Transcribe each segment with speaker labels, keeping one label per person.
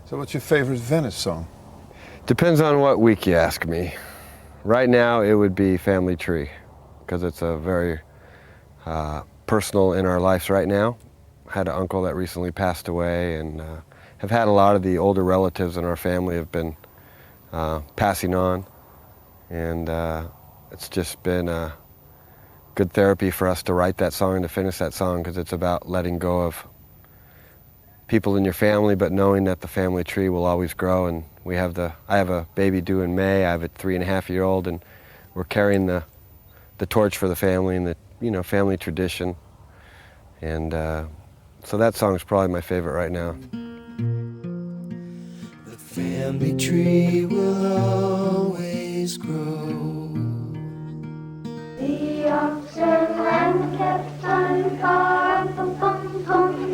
Speaker 1: So what's your favorite Venice song?
Speaker 2: Depends on what week you ask me. Right now it would be Family Tree, because it's a very personal in our lives right now. I had an uncle that recently passed away, and have had a lot of the older relatives in our family have been passing on, and it's just been good therapy for us to write that song and to finish that song, because it's about letting go of people in your family, but knowing that the family tree will always grow. And I have a baby due in May. I have a 3.5-year-old, and we're carrying the torch for the family and the family tradition. And so that song is probably my favorite right now.
Speaker 3: The family tree will always grow.
Speaker 4: The oxen and kept on car, pum pum pum.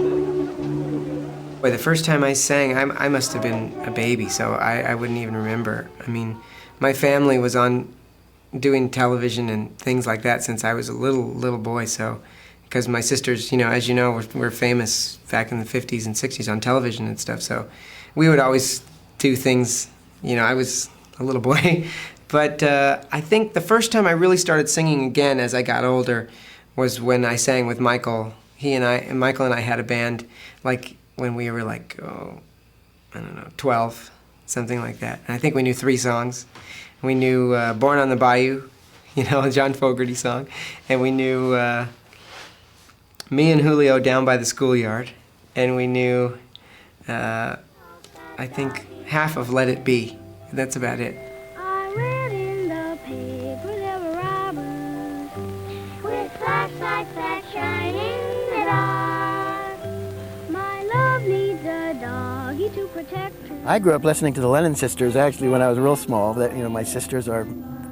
Speaker 5: The first time I sang, I must have been a baby, so I wouldn't even remember. I mean, my family was on doing television and things like that since I was a little boy, so because my sisters, as you know, were famous back in the 50s and 60s on television and stuff, so we would always do things, I was a little boy. But I think the first time I really started singing again as I got older was when I sang with Michael. Michael and I had a band, like, when we were like, 12, something like that. And I think we knew 3 songs. We knew Born on the Bayou, a John Fogerty song. And we knew Me and Julio Down by the Schoolyard. And we knew, I think, half of Let It Be. That's about it.
Speaker 4: I read in the paper there were robbers with flashlights that shine in the dark. My love needs a doggy to protect her.
Speaker 6: I grew up listening to the Lennon Sisters actually when I was real small. That my sisters are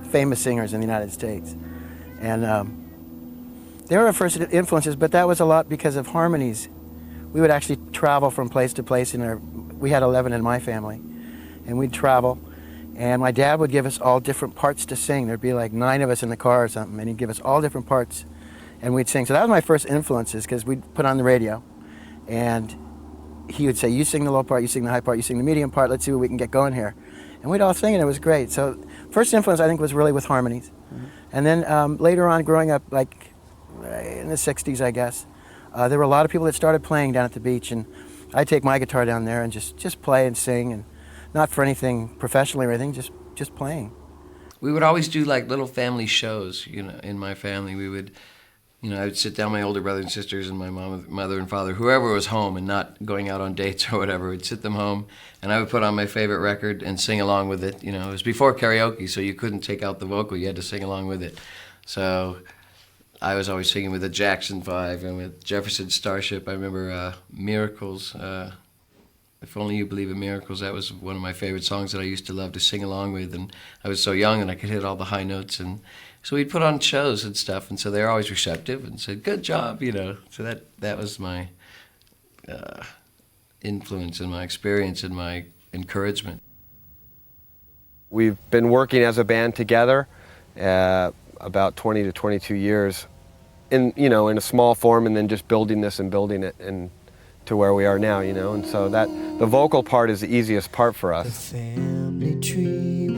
Speaker 6: famous singers in the United States, and they were our first influences. But that was a lot because of harmonies. We would actually travel from place to place we had 11 in my family, and we'd travel. And my dad would give us all different parts to sing. There'd be like 9 of us in the car or something, and he'd give us all different parts, and we'd sing. So that was my first influences, because we'd put on the radio, and he would say, you sing the low part, you sing the high part, you sing the medium part, let's see what we can get going here. And we'd all sing, and it was great. So first influence, I think, was really with harmonies. Mm-hmm. And then later on, growing up, like in the 60s, I guess, there were a lot of people that started playing down at the beach, and I'd take my guitar down there and just play and sing, and not for anything professionally or anything, just playing.
Speaker 7: We would always do like little family shows, in my family. We would, I would sit down, my older brothers and sisters and my mother and father, whoever was home and not going out on dates or whatever, would sit them home, and I would put on my favorite record and sing along with it. It was before karaoke, so you couldn't take out the vocal, you had to sing along with it. So I was always singing with the Jackson 5 and with Jefferson Starship. I remember Miracles, If Only You Believe in Miracles. That was one of my favorite songs that I used to love to sing along with, and I was so young and I could hit all the high notes, and so we'd put on shows and stuff, and so they were always receptive and said, good job, So that was my influence and my experience and my encouragement.
Speaker 2: We've been working as a band together about 20 to 22 years in a small form, and then just building this and building it and to where we are now, and so that the vocal part is the easiest part for us.
Speaker 3: The family tree